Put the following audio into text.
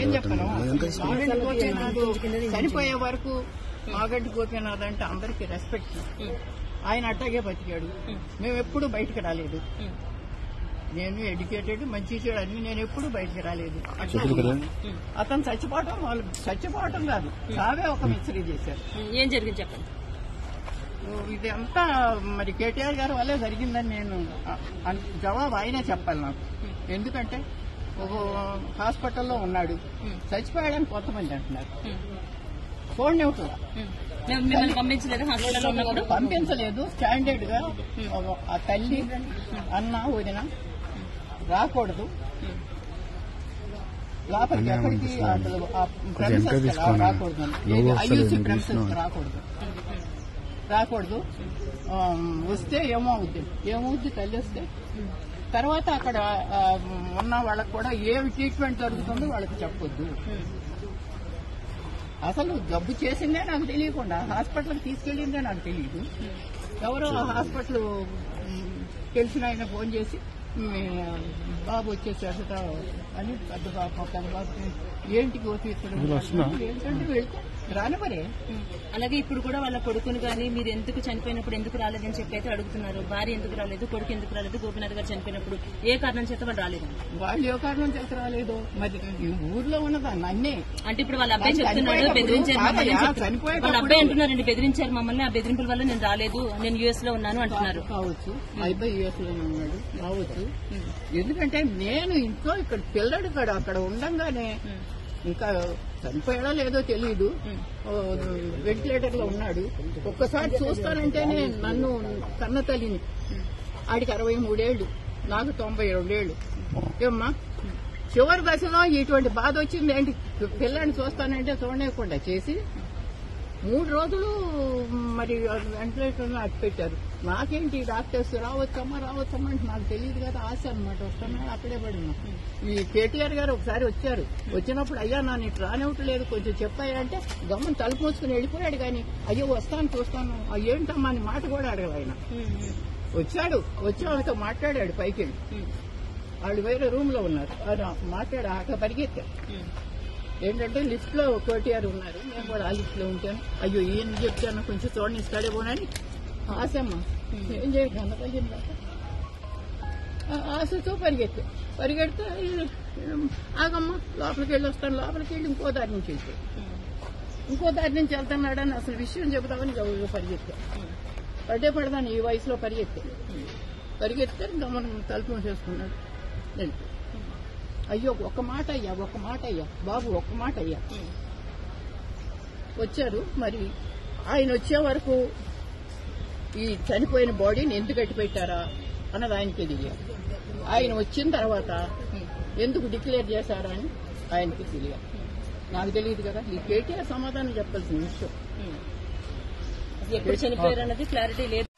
ఏం చెప్పను మాగంటి గోపీనాథ్ చనిపోయే వరకు మాగంటి గోపీనాథ్ అంటే అందరికీ రెస్పెక్ట్. ఆయన అట్టాగే బతికాడు. మేము ఎప్పుడు బయటకు రాలేదు. నేను ఎడ్యుకేటెడ్, మంచి చెడు అన్ని నేను ఎప్పుడు బయటకు రాలేదు. అతను చచ్చిపోవటం వాళ్ళు చచ్చిపోవటం కాదు, చావే ఒక మిస్టరీ చేశారు. ఏం జరిగింది చెప్పండి. ఇది అంతా మరి కేటీఆర్ గారి వల్లే జరిగిందని నేను జవాబు ఆయనే చెప్పాలి నాకు. ఎందుకంటే ఒక హాస్పిటల్లో ఉన్నాడు, చచ్చిపోయాడని కొంతమంది అంటున్నారు. చూడనివ్వట్లా, పంపించలేదు. స్టాండర్డ్ గా ఆ తల్లి అన్న వదిన రాకూడదు లోపలికి, ఎక్కడికి రాకూడదు, ఐయూసీ ప్రెమిసెస్ రాకూడదు. వస్తే ఏమవుద్ది తల్లి వస్తే తర్వాత అక్కడ ఉన్న వాళ్ళకు కూడా ఏమి ట్రీట్మెంట్ జరుగుతుందో వాళ్ళకి చెప్పొద్దు. అసలు జబ్బు చేసిందే నాకు తెలియకుండా హాస్పిటల్కి తీసుకెళ్ళిందే నాకు తెలియదు. ఎవరో హాస్పిటల్ తెలిసిన ఆయన ఫోన్ చేసి బాబు వచ్చేసేట అని పెద్ద బాబు ఏంటి ఏంటంటే వెళ్తే రానివరే. అలాగే ఇప్పుడు కూడా వాళ్ళ కొడుకుని కానీ మీరు ఎందుకు చనిపోయినప్పుడు ఎందుకు రాలేదని చెప్పి అయితే అడుగుతున్నారు. భార్య ఎందుకు రాలేదు, కొడుకు ఎందుకు రాలేదు, గోపీనాథ్ గారు చనిపోయినప్పుడు ఏ కారణం చేత వాళ్ళు రాలేదు. వాళ్ళు ఏ కారణం చేత రాలేదు మరి ఊర్లో ఉన్నదాన్ని అన్నే అంటే ఇప్పుడు వాళ్ళ అబ్బాయి చెప్తున్నాడు బెదిరించారు మమ్మల్ని, వాళ్ళ అబ్బాయి అంటున్నారండి బెదిరించారు మమ్మల్ని, ఆ బెదిరింపుల వల్ల నేను రాలేదు, నేను యుఎస్ లో ఉన్నాను అంటున్నారు. కావచ్చు, అబ్బాయి యుఎస్ లో ఉన్నాడు కావచ్చు. ఎందుకంటే నేను ఇంట్లో ఇక్కడ పిల్లడు అక్కడ ఉండంగానే ఇంకా చనిపోయాడో లేదో తెలియదు, వెంటిలేటర్ లో ఉన్నాడు. ఒక్కసారి చూస్తానంటేనే నన్ను కన్న తల్లిని, ఆడికి 63 ఏళ్లు, నాకు 92 ఏళ్లు. ఏమ్మా చివరి దశలో ఇటువంటి బాధ వచ్చింది ఏంటి, పిల్లాడిని చూస్తానంటే చూడలేకుండా చేసి 3 రోజులు మరి వెంటిలేటర్ అట్టు పెట్టారు. నాకేంటి డాక్టర్స్ రావచ్చమ్మా అంటే నాకు తెలియదు కదా, ఆశ అనమాట. వస్తున్నాడు అక్కడే పడినా. ఈ కేటీఆర్ గారు ఒకసారి వచ్చారు, వచ్చినప్పుడు అయ్యా నన్ను ఇటు రానివ్వట్లేదు కొంచెం చెప్పాయా అంటే గమ్మని తలుపు మూసుకుని వెళ్ళిపోయాడు. కానీ అయ్యో వస్తాను చూస్తాను ఏంటమ్మా అని మాట కూడా అడగదు ఆయన. వచ్చాడు, వచ్చి వాళ్ళతో మాట్లాడాడు పైకి వెళ్ళి. వాళ్ళు వేరే రూమ్ లో ఉన్నారు, మాట్లాడి పరిగెత్తారు. ఏంటంటే లిస్ట్ లో కేటీఆర్ ఉన్నారు, నేను కూడా ఆ లిస్ట్ లో ఉంటాను. అయ్యో ఈయన చెప్తాను కొంచెం చూడండి ఇస్తాడే పోనని ఆశమ్మ ఏం చేయదు అన్నతల్లి ఆశతో పరిగెడితే ఆగమ్మ లోపలికి వెళ్ళి వస్తాను, లోపలికి వెళ్ళి ఇంకో దారి నుంచి వెళ్తున్నాడని అసలు విషయం చెబుతామని పరిగెత్తా. పడదాను ఈ వయసులో పరిగెత్తే గమనం తలుపు చేసుకున్నాడు. అయ్యో ఒక్క మాట అయ్యా బాబు, ఒక్క మాట అయ్యా. వచ్చారు. మరి ఆయన వచ్చే వరకు ఈ చనిపోయిన బాడీని ఎందుకు కట్టి పెట్టారా అన్నది ఆయనకి తెలియదు. ఆయన వచ్చిన తర్వాత ఎందుకు డిక్లేర్ చేశారా అని ఆయనకి తెలియదు, నాకు తెలియదు కదా. ఈ కేటీఆర్ సమాధానం చెప్పాల్సిన విషయం. ఎప్పుడు చనిపోయారు అన్నది క్లారిటీ లేదు.